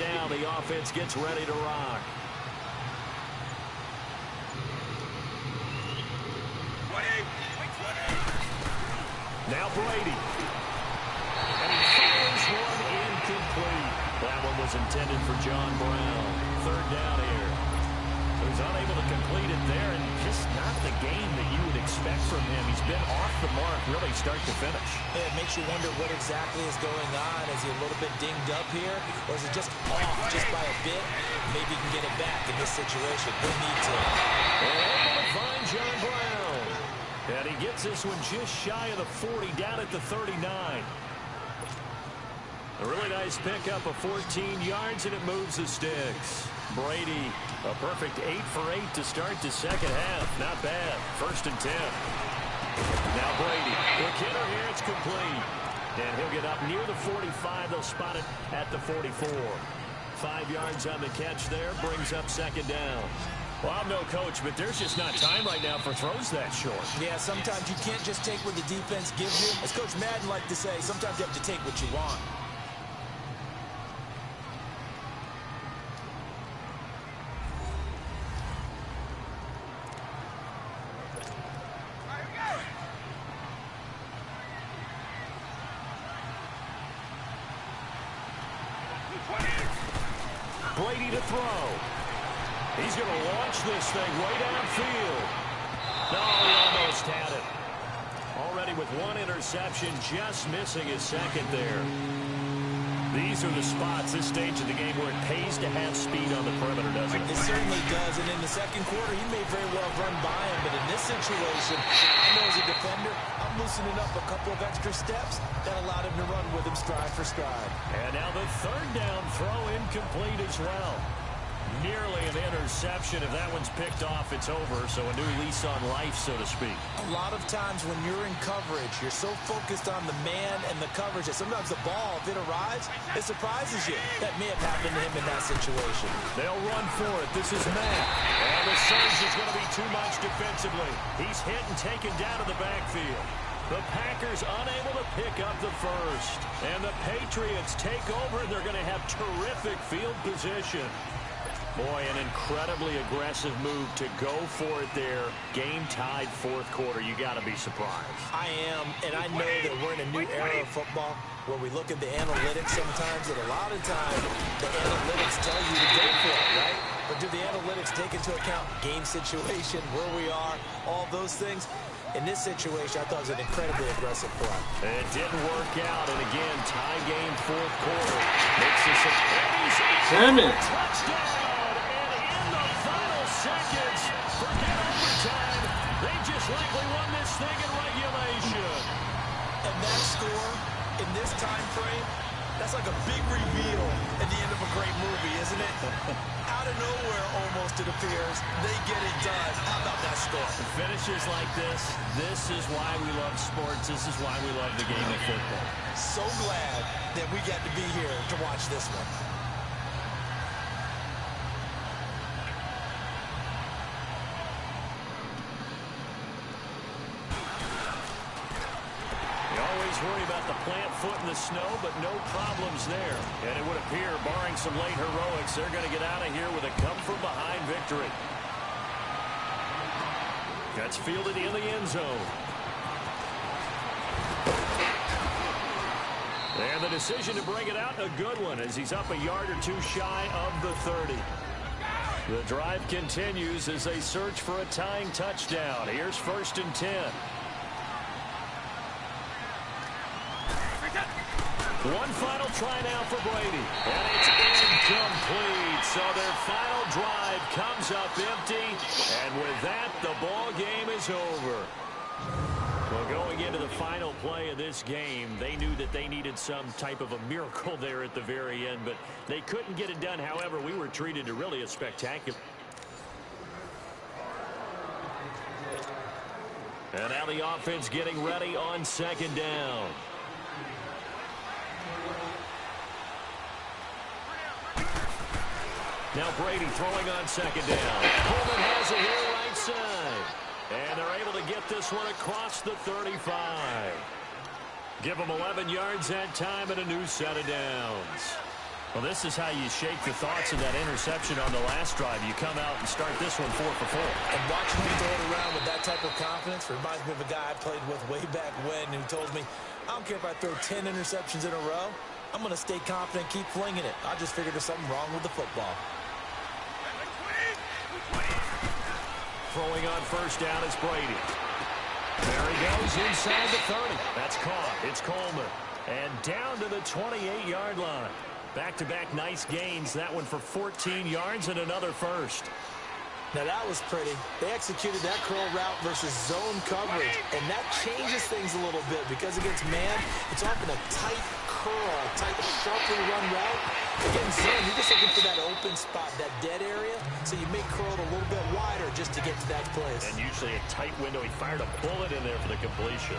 down. The offense gets ready to rock. Now Brady. And he fires one incomplete. That one was intended for John Brown. Third down here. He's unable to complete it there, and just not the game that you would expect from him. He's been off the mark really start to finish. Yeah, it makes you wonder what exactly is going on. Is he a little bit dinged up here, or is it just off just by a bit? Maybe he can get it back in this situation. He'll need to. And able to find John Brown. And he gets this one just shy of the 40, down at the 39. A really nice pickup of 14 yards, and it moves the sticks. Brady, a perfect 8 for 8 to start the second half. Not bad. 1st and 10. Now Brady. Quick hitter here. It's complete. And he'll get up near the 45. They'll spot it at the 44. 5 yards on the catch there. Brings up 2nd down. Well, I'm no coach, but there's just not time right now for throws that short. Yeah, sometimes you can't just take what the defense gives you. As Coach Madden liked to say, sometimes you have to take what you want. Brady to throw. He's going to launch this thing way downfield. No, he almost had it. Already with one interception, just missing his second there. These are the spots, this stage of the game, where it pays to have speed on the perimeter, doesn't it? It certainly does, and in the second quarter, he may very well run by him, but in this situation, I know as a defender, I'm loosening up a couple of extra steps that allowed him to run with him stride for stride. And now the 3rd down throw incomplete as well. Nearly an interception. If that one's picked off, it's over. So a new lease on life, so to speak. A lot of times when you're in coverage, you're so focused on the man and the coverage that sometimes the ball, if it arrives, it surprises you. That may have happened to him in that situation. They'll run for it. This is Matt. And the surge is going to be too much defensively. He's hit and taken down to the backfield. The Packers unable to pick up the first. And the Patriots take over, and they're going to have terrific field position. Boy, an incredibly aggressive move to go for it there. Game tied 4th quarter. You got to be surprised. I am, and I know that we're in a new era of football where we look at the analytics sometimes, and a lot of times the analytics tell you to go for it, right? But do the analytics take into account game situation, where we are, all those things? In this situation, I thought it was an incredibly aggressive play. It didn't work out, and again, tie game 4th quarter. Makes this a touchdown. Seconds, forget overtime. They just likely won this thing in regulation. And that score in this time frame, that's like a big reveal at the end of a great movie, isn't it? Out of nowhere, almost, it appears, they get it done. How about that score? Finishes like this is why we love sports. This is why we love the game of football. So glad that we got to be here to watch this one. Worry about the plant foot in the snow, but no problems there. And it would appear, barring some late heroics, they're going to get out of here with a come-from-behind victory. That's fielded in the end zone. And the decision to bring it out, a good one, as he's up a yard or two shy of the 30. The drive continues as they search for a tying touchdown. Here's 1st and 10. One final try now for Brady. And it's incomplete. So their final drive comes up empty. And with that, the ball game is over. Well, going into the final play of this game, they knew that they needed some type of a miracle there at the very end. But they couldn't get it done. However, we were treated to really a spectacular. And now the offense getting ready on 2nd down. Now Brady throwing on 2nd down. Coleman has it here right side. And they're able to get this one across the 35. Give them 11 yards that time and a new set of downs. Well, this is how you shake the thoughts of that interception on the last drive. You come out and start this one 4 for 4. And watching him throw it around with that type of confidence reminds me of a guy I played with way back when who told me, I don't care if I throw 10 interceptions in a row. I'm going to stay confident, keep flinging it. I just figured there's something wrong with the football. Throwing on first down is Brady. There he goes inside the 30. That's caught. It's Coleman. And down to the 28-yard line. Back-to-back nice gains. That one for 14 yards and another first. Now, that was pretty. They executed that curl route versus zone coverage, and that changes things a little bit because against man, it's often a tight curl, tight, sharply run route. Against zone, you're just looking for that open spot, that dead area, so you may curl it a little bit wider just to get to that place. And usually a tight window. He fired a bullet in there for the completion.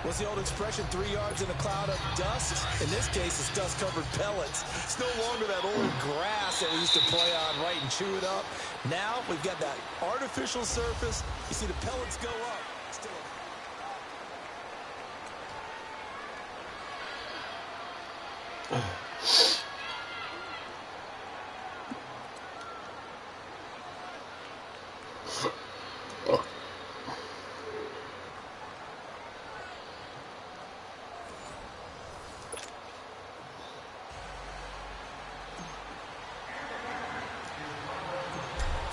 What's the old expression, 3 yards in a cloud of dust? In this case, it's dust-covered pellets. It's no longer that old grass that we used to play on, right, and chew it up. Now, we've got that artificial surface. You see the pellets go up. Still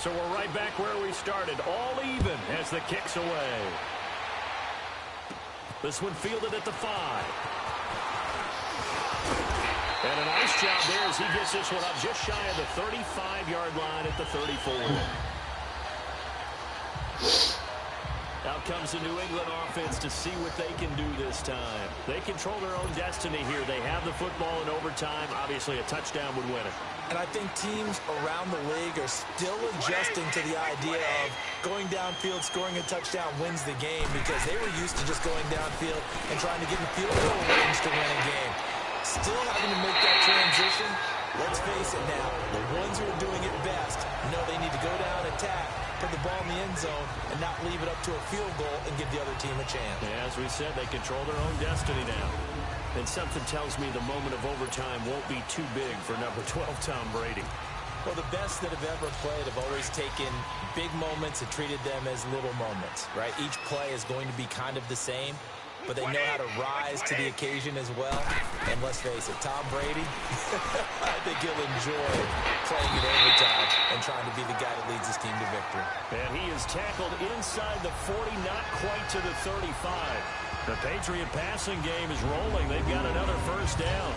So we're right back where we started, all even as the kick's away. This one fielded at the 5. And a nice job there as he gets this one up just shy of the 35-yard line at the 34. Out comes the New England offense to see what they can do this time. They control their own destiny here. They have the football in overtime. Obviously, a touchdown would win it. And I think teams around the league are still adjusting to the idea of going downfield, scoring a touchdown wins the game because they were used to just going downfield and trying to get in field goal range to win a game. Still having to make that transition. Let's face it now, the ones who are doing it best know they need to go down, attack, put the ball in the end zone, and not leave it up to a field goal and give the other team a chance. Yeah, as we said, they control their own destiny now. And something tells me the moment of overtime won't be too big for number 12, Tom Brady. Well, the best that have ever played have always taken big moments and treated them as little moments, right? Each play is going to be kind of the same, but they know how to rise to the occasion as well. And let's face it, Tom Brady, I think he'll enjoy playing in overtime and trying to be the guy that leads his team to victory. And he is tackled inside the 40, not quite to the 35. The Patriot passing game is rolling. They've got another first down.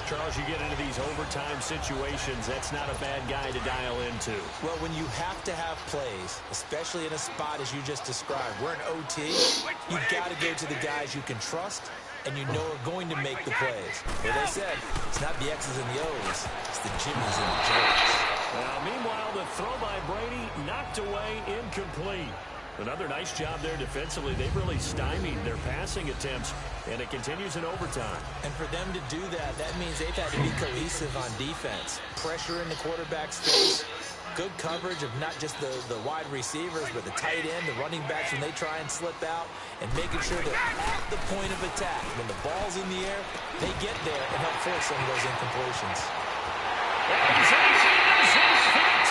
Charles, you get into these overtime situations, that's not a bad guy to dial into. Well, when you have to have plays, especially in a spot as you just described, we're in OT, you've got to go to the guys you can trust and you know are going to make the plays. Well, they said, it's not the X's and the O's, it's the Jimmies and the Joes. Meanwhile, the throw by Brady knocked away, incomplete. Another nice job there defensively. They've really stymied their passing attempts, and it continues in overtime. And for them to do that, that means they've had to be cohesive on defense. Pressure in the quarterback's face, good coverage of not just the wide receivers, but the tight end, the running backs when they try and slip out, and making sure they're at the point of attack. When the ball's in the air, they get there and help force some of those incompletions.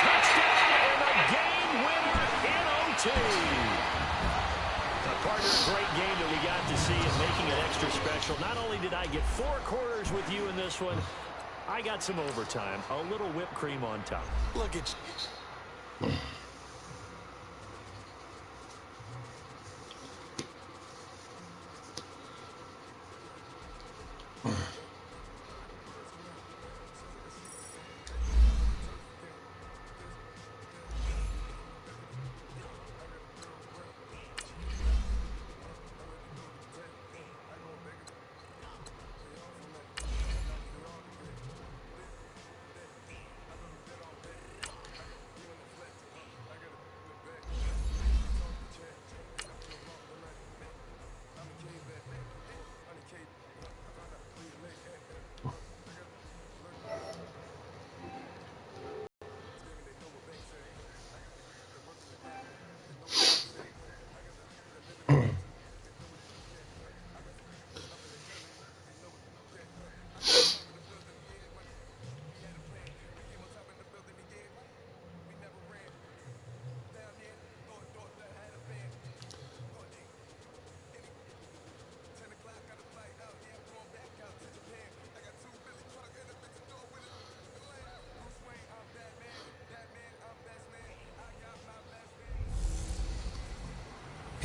Touchdown and a game winner in OT. Partner, a great game that we got to see and making it extra special. Not only did I get 4 quarters with you in this one, I got some overtime, a little whipped cream on top. Look at you.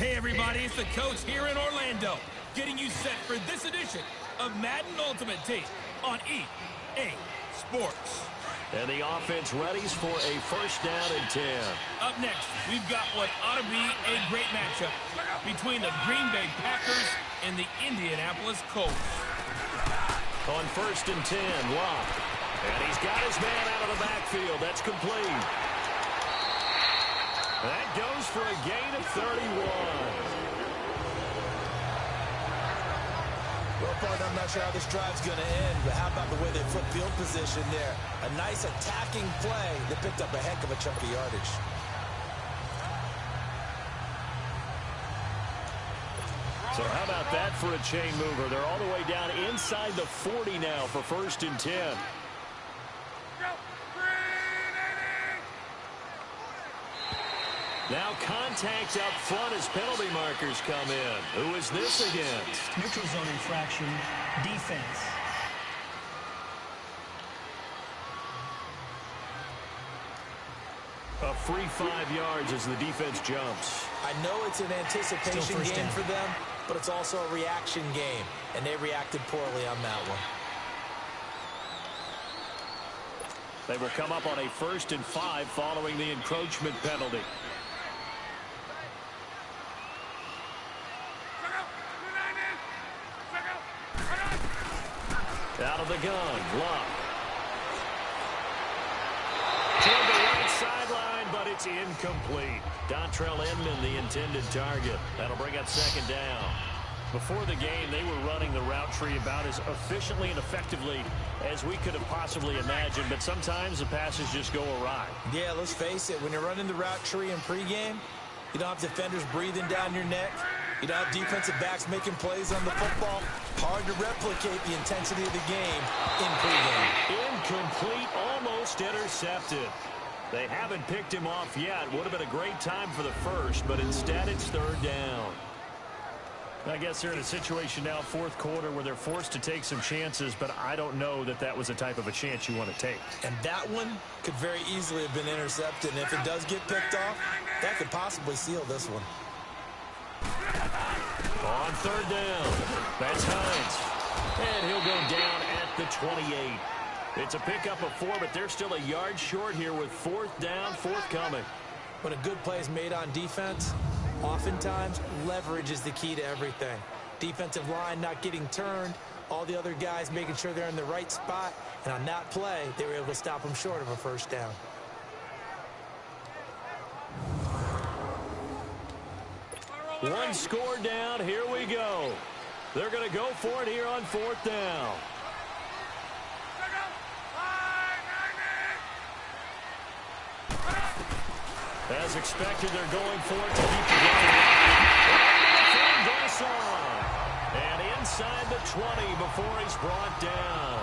Hey everybody, it's the coach here in Orlando, getting you set for this edition of Madden Ultimate Team on EA Sports. And the offense readies for a first down and 10. Up next, we've got what ought to be a great matchup between the Green Bay Packers and the Indianapolis Colts. On first and 10, Locke. And he's got his man out of the backfield. That's complete. That goes for a gain of 31. Well, partner, I'm not sure how this drive's going to end, but how about the way they flip field position there? A nice attacking play that picked up a heck of a chunk of yardage. So how about that for a chain mover? They're all the way down inside the 40 now for first and 10. Now contact up front as penalty markers come in. Who is this against? Neutral zone infraction, defense. A free 5 yards as the defense jumps. I know it's an anticipation game for them, but it's also a reaction game, and they reacted poorly on that one. They will come up on a first and 5 following the encroachment penalty. Out of the gun, Luck. Toward the right sideline, but it's incomplete. Dontrell Inman, the intended target. That'll bring up second down. Before the game, they were running the route tree about as efficiently and effectively as we could have possibly imagined, but sometimes the passes just go awry. Yeah, let's face it, when you're running the route tree in pregame, you don't have defenders breathing down your neck. You don't have defensive backs making plays on the football. Hard to replicate the intensity of the game in pregame. Incomplete, almost intercepted. They haven't picked him off yet. Would have been a great time for the first, but instead it's third down. I guess they're in a situation now, fourth quarter, where they're forced to take some chances, but I don't know that that was the type of a chance you want to take. And that one could very easily have been intercepted. And if it does get picked off, that could possibly seal this one. On third down, that's Hines. And he'll go down at the 28. It's a pickup of 4, but they're still a yard short here with fourth down, forthcoming. When a good play is made on defense, oftentimes leverage is the key to everything. Defensive line not getting turned, all the other guys making sure they're in the right spot, and on that play, they were able to stop them short of a first down. One score down, here we go. They're going to go for it here on fourth down. As expected, they're going for it to keep the game. And inside the 20 before he's brought down.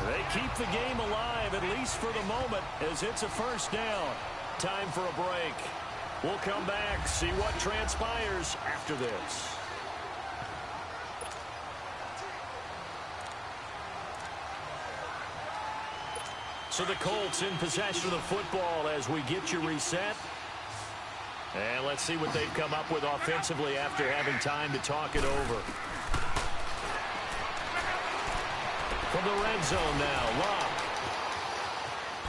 They keep the game alive, at least for the moment, as it's a first down. Time for a break. We'll come back, see what transpires after this. So the Colts in possession of the football as we get you reset. And let's see what they've come up with offensively after having time to talk it over. From the red zone now, Locke.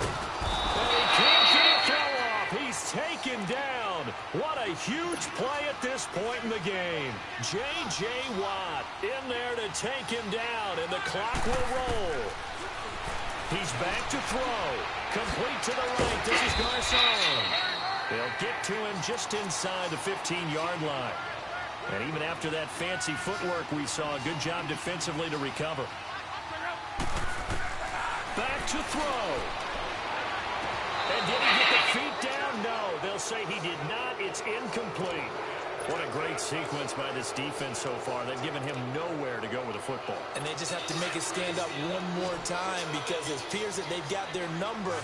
And he can't get a throw off. He's taken down. What a huge play at this point in the game. J.J. Watt in there to take him down, and the clock will roll. He's back to throw. Complete to the right. This is Garcon. They'll get to him just inside the 15-yard line. And even after that fancy footwork we saw, a good job defensively to recover. Back to throw. And did he get the feet down? No, they'll say he did not. It's incomplete. What a great sequence by this defense so far. They've given him nowhere to go with the football. And they just have to make it stand up one more time because it appears that they've got their number.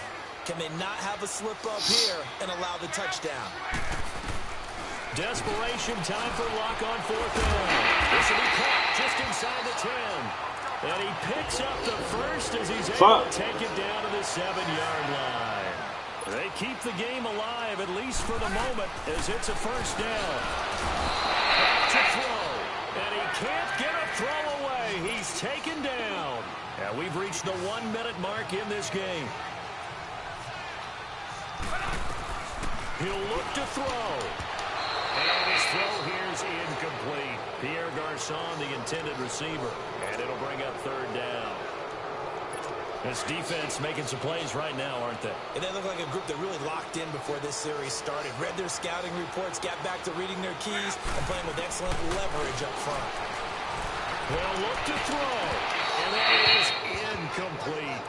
Can they not have a slip up here and allow the touchdown? Desperation time for Locke on fourth down. This will be caught just inside the 10. And he picks up the first as he's able to take it down to the 7-yard line. They keep the game alive, at least for the moment, as it's a first down. Back to throw, and he can't get a throw away. He's taken down. And we've reached the 1-minute mark in this game. He'll look to throw. And his throw here's incomplete. Pierre Garçon, the intended receiver. And it'll bring up third down. This defense making some plays right now, aren't they? And they look like a group that really locked in before this series started. Read their scouting reports, got back to reading their keys, and playing with excellent leverage up front. They'll look to throw. And that is incomplete.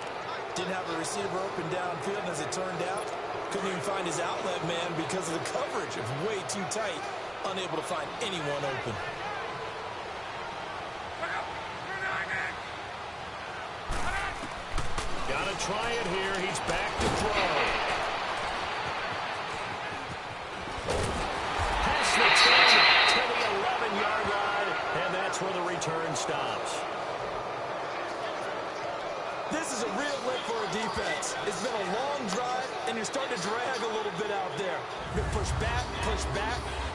Didn't have a receiver open downfield, as it turned out. Couldn't even find his outlet man because of the coverage. It was way too tight. Unable to find anyone open. Gotta try it here. He's back to throw. Past the 10 to the 11-yard line, and that's where the return stops. This is a real lift for a defense. It's been a long drive, and you're starting to drag a little bit out there. You're push back,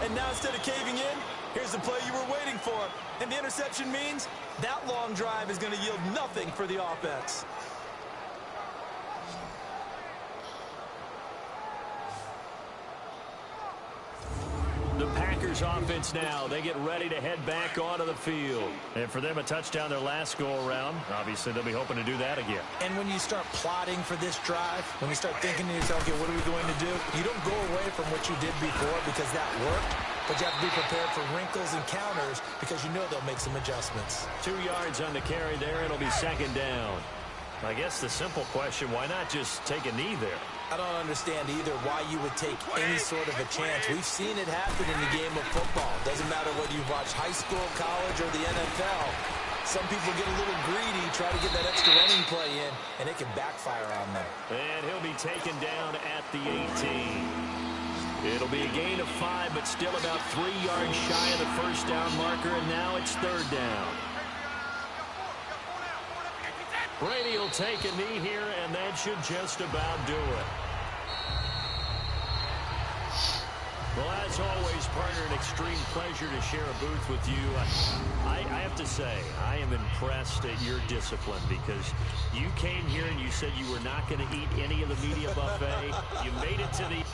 and now instead of caving in, here's the play you were waiting for. And the interception means that long drive is going to yield nothing for the offense. The Packers offense now, they get ready to head back onto the field. And for them, a touchdown their last go-around. Obviously, they'll be hoping to do that again. And when you start plotting for this drive, when you start thinking to yourself, okay, what are we going to do? You don't go away from what you did before because that worked, but you have to be prepared for wrinkles and counters because you know they'll make some adjustments. 2 yards on the carry there. It'll be second down. I guess the simple question, why not just take a knee there? I don't understand either why you would take any sort of a chance. We've seen it happen in the game of football. Doesn't matter whether you watch high school, college, or the NFL. Some people get a little greedy, try to get that extra running play in, and it can backfire on them. And he'll be taken down at the 18. It'll be a gain of 5, but still about 3 yards shy of the first down marker, and now it's third down. Brady will take a knee here, and that should just about do it. Well, as always, partner, an extreme pleasure to share a booth with you. I have to say, I am impressed at your discipline because you came here and you said you were not going to eat any of the media buffet. You made it to the...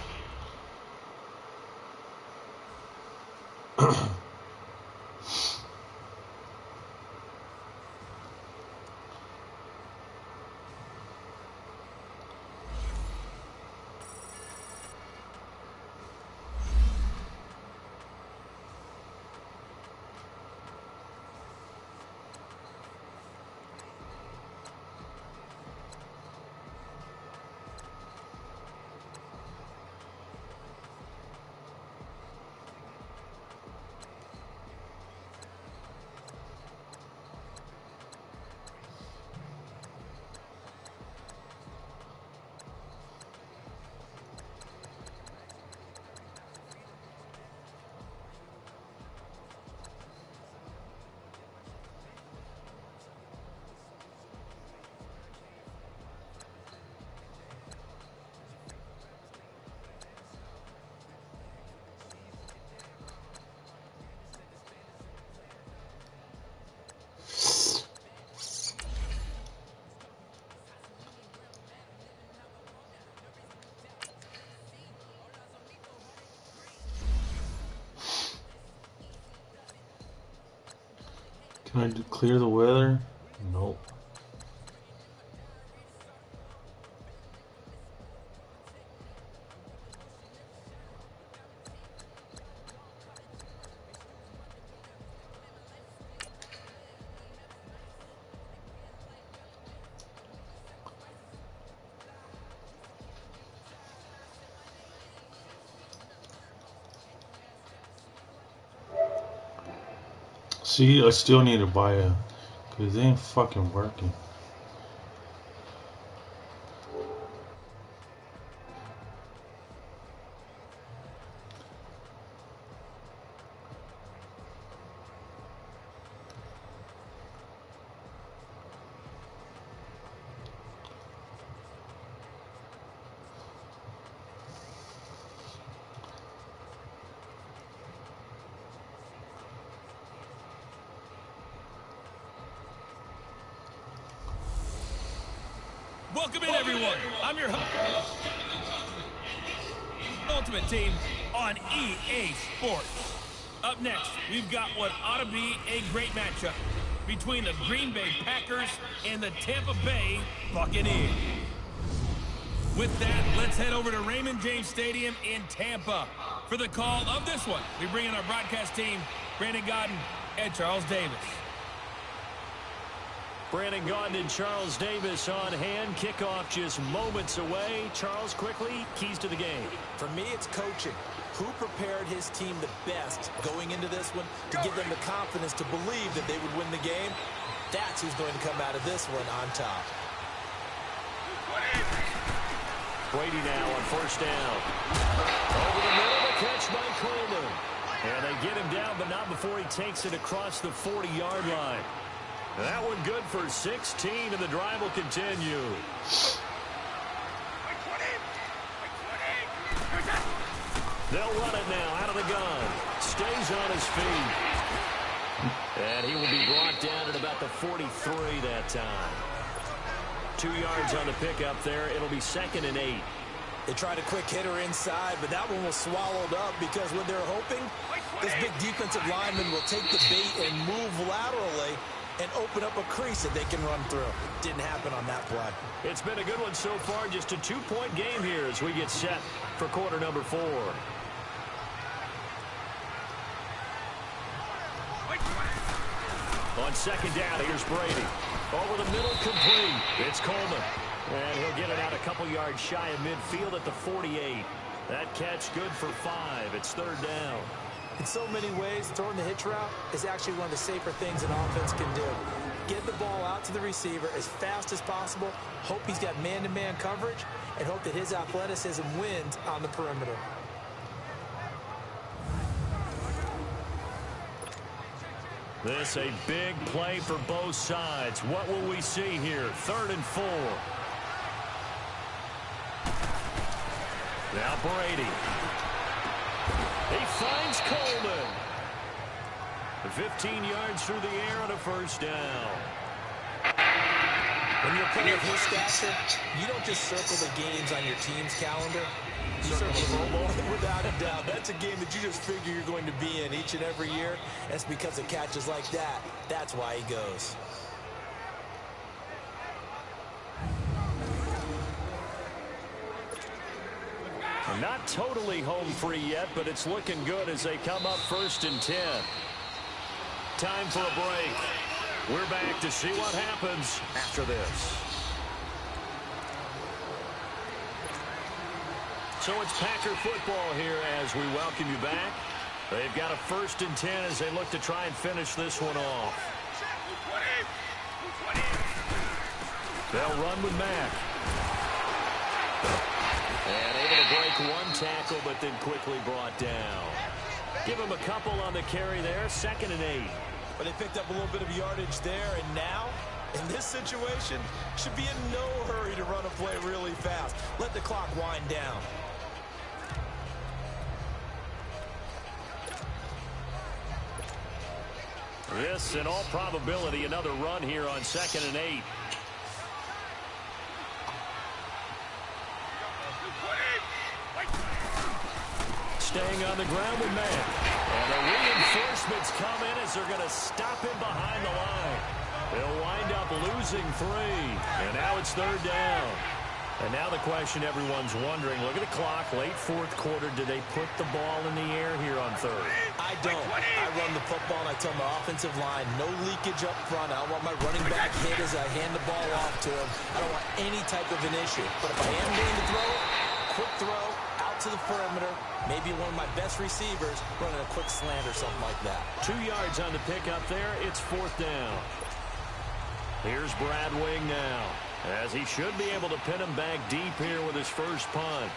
Can I clear the weather? Nope. See, I still need to buy a, because it ain't fucking working. Welcome in, everyone. I'm your Ultimate Team on EA Sports. Up next, we've got what ought to be a great matchup between the Green Bay Packers and the Tampa Bay Buccaneers. With that, let's head over to Raymond James Stadium in Tampa. For the call of this one, we bring in our broadcast team, Brandon Godden and Charles Davis. Brandon Gaudin and Charles Davis on hand. Kickoff just moments away. Charles, quickly, keys to the game. For me, it's coaching. Who prepared his team the best going into this one to give them the confidence to believe that they would win the game? That's who's going to come out of this one on top. Brady now on first down. Over the middle, the catch by Coleman. And they get him down, but not before he takes it across the 40-yard line. That one good for 16, and the drive will continue. They'll run it now out of the gun. Stays on his feet. And he will be brought down at about the 43 that time. 2 yards on the pickup there. It'll be 2nd and 8. They tried a quick hitter inside, but that one was swallowed up because what they're hoping, this big defensive lineman will take the bait and move laterally and open up a crease that they can run through. Didn't happen on that play. It's been a good one so far. Just a 2-point game here as we get set for quarter number 4. On second down, here's Brady. Over the middle, complete. It's Coleman. And he'll get it out a couple yards shy of midfield at the 48. That catch good for 5. It's 3rd down. In so many ways, throwing the hitch route is actually one of the safer things an offense can do. Get the ball out to the receiver as fast as possible, hope he's got man-to-man coverage, and hope that his athleticism wins on the perimeter. This a big play for both sides. What will we see here? 3rd and 4. Now Brady. He finds Coleman. 15 yards through the air on a first down. When you're playing with his stature, you don't just circle the games on your team's calendar. You circle the Pro Bowl. Without a doubt, that's a game that you just figure you're going to be in each and every year. And it's because of catches like that. That's why he goes. Not totally home free yet, but it's looking good as they come up 1st and 10. Time for a break. We're back to see what happens after this. So it's Packer football here as we welcome you back. They've got a 1st and 10 as they look to try and finish this one off. They'll run with Mack. And able to break one tackle, but then quickly brought down. Give him a couple on the carry there. 2nd and 8. But they picked up a little bit of yardage there, and now, in this situation, should be in no hurry to run a play really fast. Let the clock wind down. This, in all probability, another run here on 2nd and 8. Staying on the ground with Mack. And the reinforcements come in as they're going to stop him behind the line. They'll wind up losing 3. And now it's 3rd down. And now the question everyone's wondering, look at the clock, late 4th quarter, do they put the ball in the air here on 3rd? I don't. I run the football and I tell my offensive line, no leakage up front. I don't want my running back hit as I hand the ball off to him. I don't want any type of an issue. But if I am going to throw it, quick throw, out to the perimeter, maybe one of my best receivers running a quick slant or something like that. 2 yards on the pickup there. It's 4th down. Here's Brad Wing now, as he should be able to pin him back deep here with his first punt.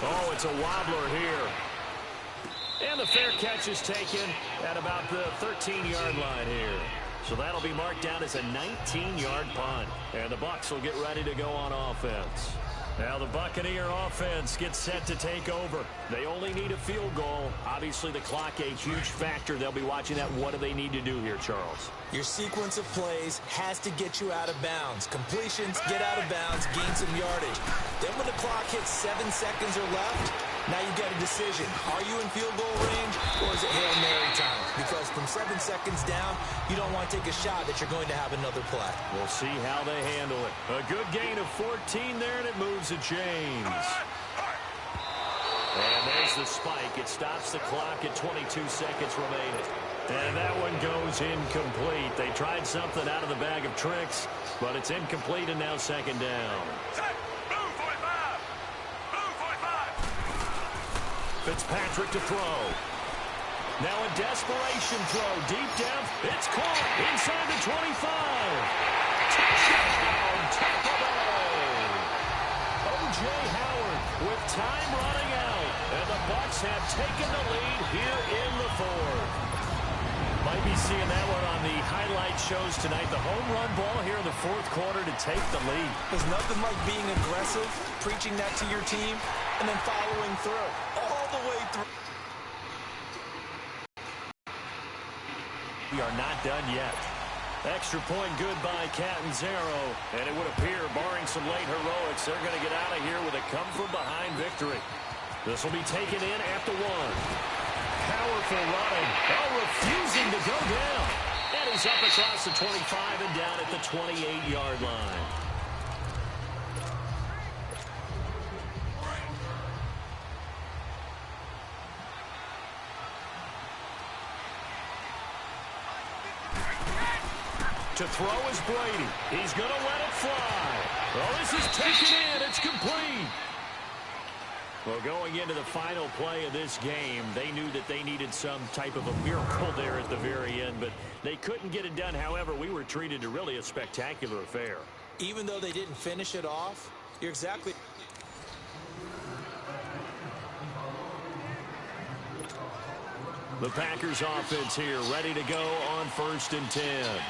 Oh, it's a wobbler here. And the fair catch is taken at about the 13-yard line here. So that'll be marked down as a 19-yard punt. And the Bucs will get ready to go on offense. Now the Buccaneer offense gets set to take over. They only need a field goal. Obviously, the clock a huge factor. They'll be watching that. What do they need to do here, Charles? Your sequence of plays has to get you out of bounds. Completions, get out of bounds, gain some yardage. Then when the clock hits 7 seconds or left, now you get a decision. Are you in field goal range, or is it Hail Mary time? Because from 7 seconds down, you don't want to take a shot that you're going to have another play. We'll see how they handle it. A good gain of 14 there, and it moves to James. And there's the spike. It stops the clock at 22 seconds remaining. And that one goes incomplete. They tried something out of the bag of tricks, but it's incomplete, and now second down. Fitzpatrick to throw. Now a desperation throw. Deep down. It's caught inside the 25. Touchdown, Tampa Bay. O.J. Howard with time running out. And the Bucs have taken the lead here in the fourth. Might be seeing that one on the highlight shows tonight. The home run ball here in the fourth quarter to take the lead. There's nothing like being aggressive, preaching that to your team, and then following through. All the way through. We are not done yet. Extra point good by Catanzaro. And it would appear, barring some late heroics, they're going to get out of here with a come-from-behind victory. This will be taken in after one. Powerful running. Oh, refusing to go down. And he's up across the 25 and down at the 28-yard line. To throw is Brady. He's going to let it fly. Oh, this is taken in. It's complete. Well, going into the final play of this game, they knew that they needed some type of a miracle there at the very end, but they couldn't get it done. However, we were treated to really a spectacular affair. Even though they didn't finish it off, you're exactly... The Packers offense here, ready to go on 1st and 10.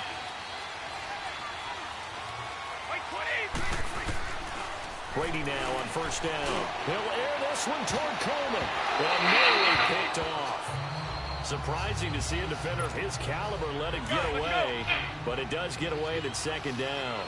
Brady now on 1st down. He'll air this one toward Coleman. Well, nearly picked off. Surprising to see a defender of his caliber let it get away, but it does get away at 2nd down.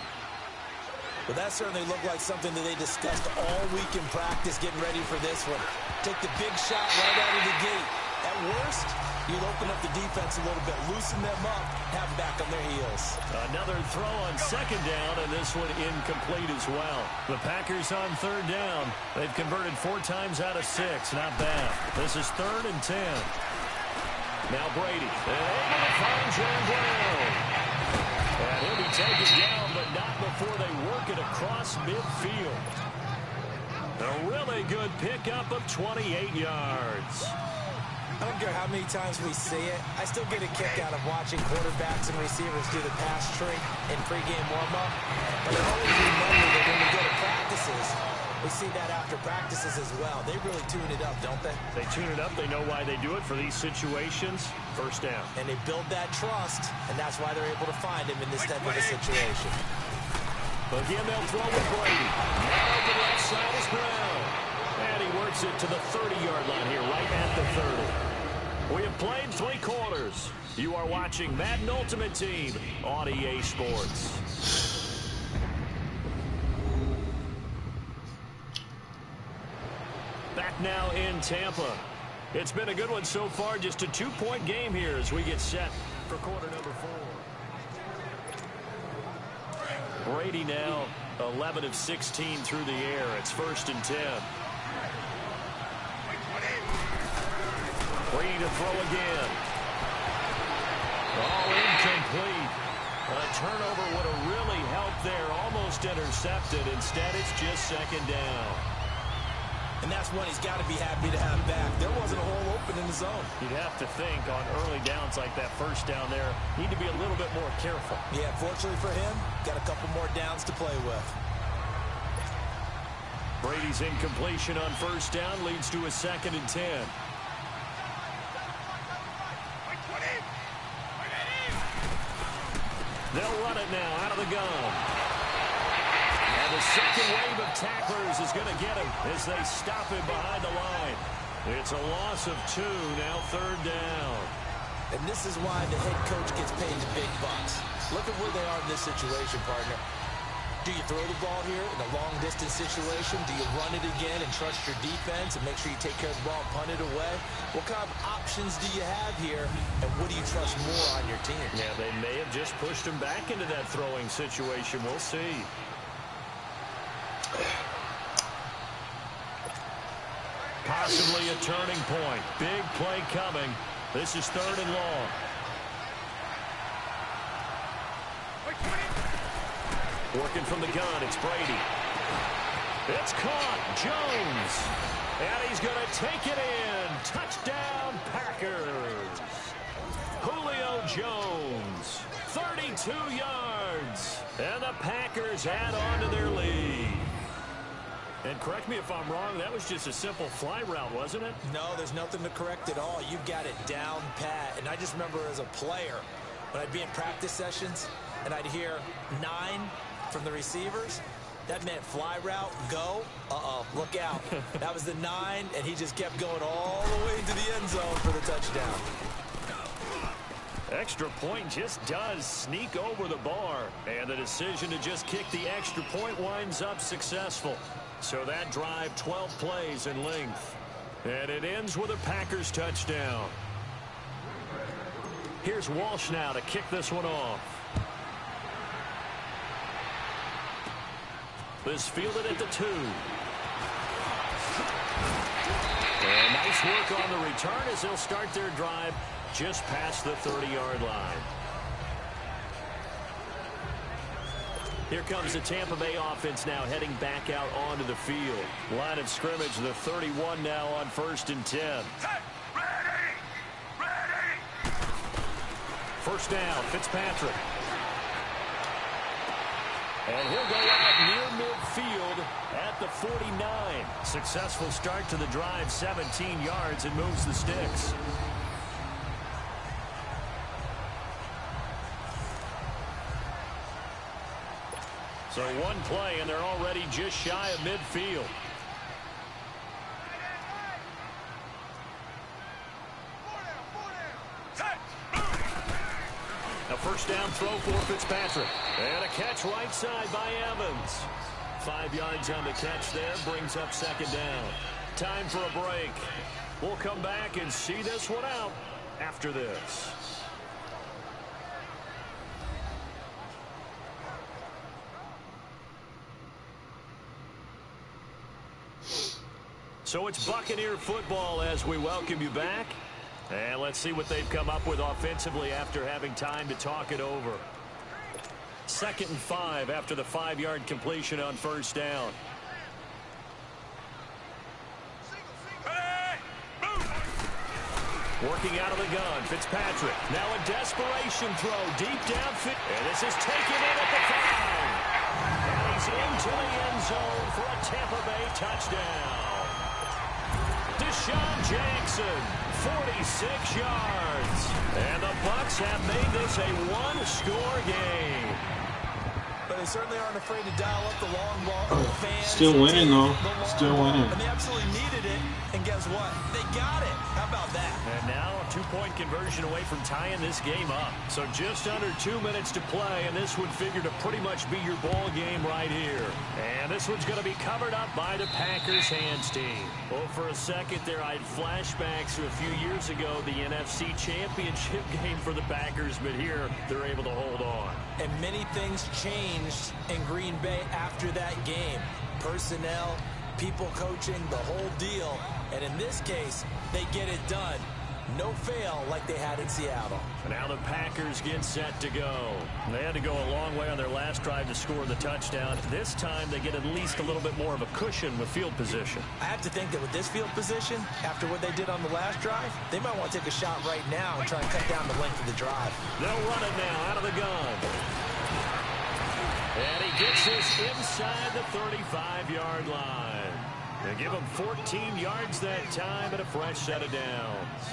Well, that certainly looked like something that they discussed all week in practice getting ready for this one. Take the big shot right out of the gate. At worst, you'll open up the defense a little bit, loosen them up, have them back on their heels. Another throw on 2nd down, and this one incomplete as well. The Packers on 3rd down. They've converted 4 times out of 6. Not bad. This is 3rd and 10. Now Brady. And able to find John Brown. And he'll be taken down, but not before they work it across midfield. A really good pickup of 28 yards. I don't care how many times we see it. I still get a kick out of watching quarterbacks and receivers do the pass tree in pregame warm-up. But I always remember that when we go to practices, we see that after practices as well. They really tune it up, don't they? They tune it up. They know why they do it for these situations. 1st down. And they build that trust, and that's why they're able to find him in this type of a situation. Again, they'll throw with Brady. Now over the left side is Brown. And he works it to the 30-yard line here, right at the 30. We have played 3 quarters. You are watching Madden Ultimate Team on EA Sports. Back now in Tampa. It's been a good one so far. Just a 2-point game here as we get set for quarter number 4. Brady now 11 of 16 through the air. It's 1st and 10. Brady to throw again. Oh, incomplete. A turnover would have really helped there. Almost intercepted. Instead, it's just 2nd down. And that's one he's got to be happy to have back. There wasn't a hole open in the zone. You'd have to think on early downs like that 1st down there, need to be a little bit more careful. Yeah, fortunately for him, got a couple more downs to play with. Brady's incompletion on 1st down leads to a 2nd and 10. They'll run it now out of the gun. And the The second wave of tacklers is going to get him as they stop him behind the line. It's a loss of 2, now 3rd down. And this is why the head coach gets paid the big bucks. Look at where they are in this situation, partner. Do you throw the ball here in a long-distance situation? Do you run it again and trust your defense and make sure you take care of the ball and punt it away? What kind of options do you have here, and what do you trust more on your team? Yeah, they may have just pushed him back into that throwing situation. We'll see. Possibly a turning point. Big play coming. This is 3rd and long. Working from the gun, it's Brady. It's caught. Jones. And he's going to take it in. Touchdown, Packers. Julio Jones. 32 yards. And the Packers add on to their lead. And correct me if I'm wrong, that was just a simple fly route, wasn't it? No, there's nothing to correct at all. You've got it down pat. And I just remember as a player, when I'd be in practice sessions, and I'd hear 9 from the receivers, that meant fly route, go, look out. That was the 9, and he just kept going all the way to the end zone for the touchdown. Extra point just does sneak over the bar, and the decision to just kick the extra point winds up successful. So that drive, 12 plays in length. And it ends with a Packers touchdown. Here's Walsh now to kick this one off. This fielded at the 2. And nice work on the return as they'll start their drive just past the 30-yard line. Here comes the Tampa Bay offense now heading back out onto the field. Line of scrimmage, the 31 now on 1st and 10. Ready! Ready! First down, Fitzpatrick. And he'll go out near midfield at the 49. Successful start to the drive, 17 yards, and moves the sticks. So one play, and they're already just shy of midfield. A first down throw for Fitzpatrick. And a catch right side by Evans. 5 yards on the catch there, brings up 2nd down. Time for a break. We'll come back and see this one out after this. So it's Buccaneer football as we welcome you back. And let's see what they've come up with offensively after having time to talk it over. 2nd and 5 after the 5-yard completion on first down. Working out of the gun, Fitzpatrick. Now a desperation throw deep downfield. And this is taken in at the 5. And he's into the end zone for a Tampa Bay touchdown. Deshaun Jackson, 46 yards. And the Bucs have made this a one-score game. But they certainly aren't afraid to dial up the long ball. Fans Still winning, though. Still winning. And they absolutely needed it. And guess what? They got it. How about that? And now a 2-point conversion away from tying this game up. So just under 2 minutes to play, and this would figure to pretty much be your ball game right here. And this one's going to be covered up by the Packers hands team. Well, for a second there, I had flashbacks to a few years ago, the NFC Championship game for the Packers, but here they're able to hold on. And many things changed in Green Bay after that game. Personnel, people coaching, the whole deal. And in this case, they get it done. No fail like they had in Seattle. Now the Packers get set to go. They had to go a long way on their last drive to score the touchdown. This time they get at least a little bit more of a cushion with field position. I have to think that with this field position, after what they did on the last drive, they might want to take a shot right now and try and cut down the length of the drive. They'll run it now out of the gun. And he gets this inside the 35-yard line. They give him 14 yards that time and a fresh set of downs.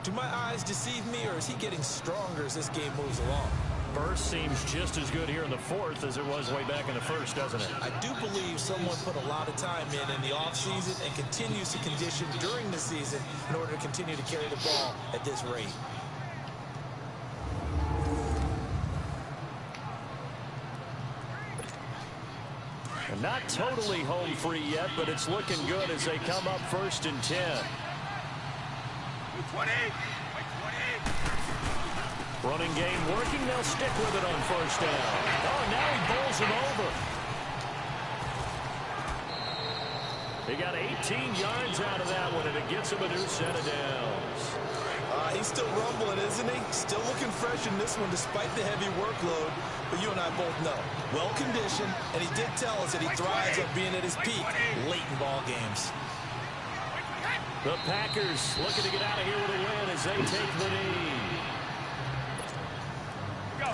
Do my eyes deceive me, or is he getting stronger as this game moves along? Burst seems just as good here in the fourth as it was way back in the first, doesn't it? I do believe someone put a lot of time in the offseason and continues to condition during the season in order to continue to carry the ball at this rate. And not totally home free yet, but it's looking good as they come up 1st and 10. 20. Running game working. They'll stick with it on 1st down. Oh, now he bowls him over. He got 18 yards out of that one, and it gets him a new set of downs. He's still rumbling, isn't he? Still looking fresh in this one despite the heavy workload. But you and I both know, well-conditioned, and he did tell us that he thrives on being at his peak late in ball games. The Packers looking to get out of here with a win as they take the knee. Go.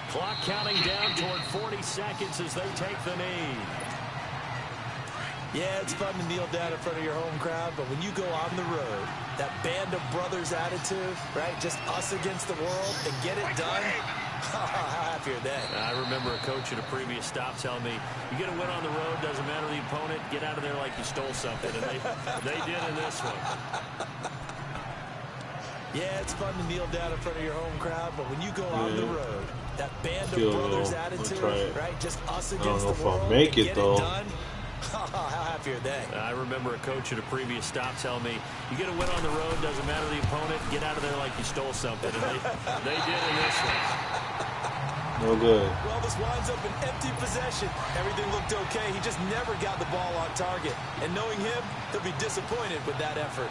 Clock counting down toward 40 seconds as they take the knee. Yeah, it's fun to kneel down in front of your home crowd, but when you go on the road, that band of brothers attitude, right? Just us against the world and get it done. How happy are they? I remember a coach at a previous stop telling me, you get a win on the road, doesn't matter the opponent, get out of there like you stole something. And they did in this one. Yeah, it's fun to kneel down in front of your home crowd, but when you go on the road, that band of brothers attitude, right? Just us against the world. I don't know if I'll make it, though. How happy are they? I remember a coach at a previous stop telling me, you get a win on the road, doesn't matter the opponent, get out of there like you stole something. And they did in this one. No good. Well, this winds up an empty possession. Everything looked okay. He just never got the ball on target. And knowing him, he'll be disappointed with that effort.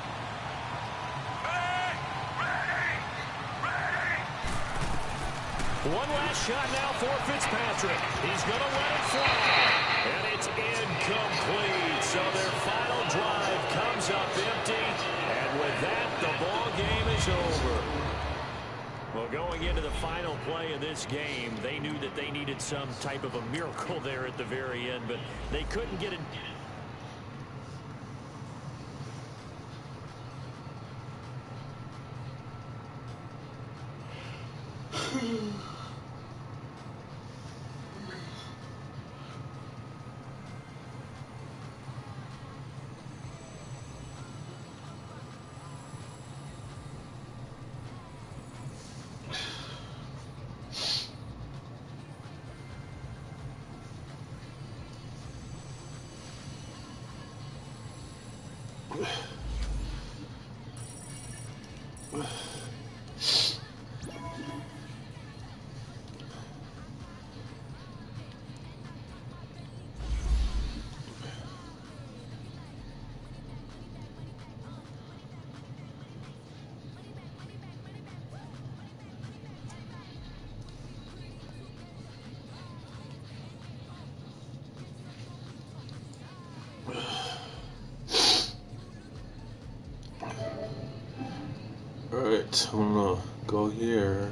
One last shot now for Fitzpatrick. He's going to let it fly. And it's incomplete. So their final drive comes up empty. And with that, the ball game is over. Well, going into the final play of this game, they knew that they needed some type of a miracle there at the very end, but they couldn't get it. Alright, I'm gonna go here.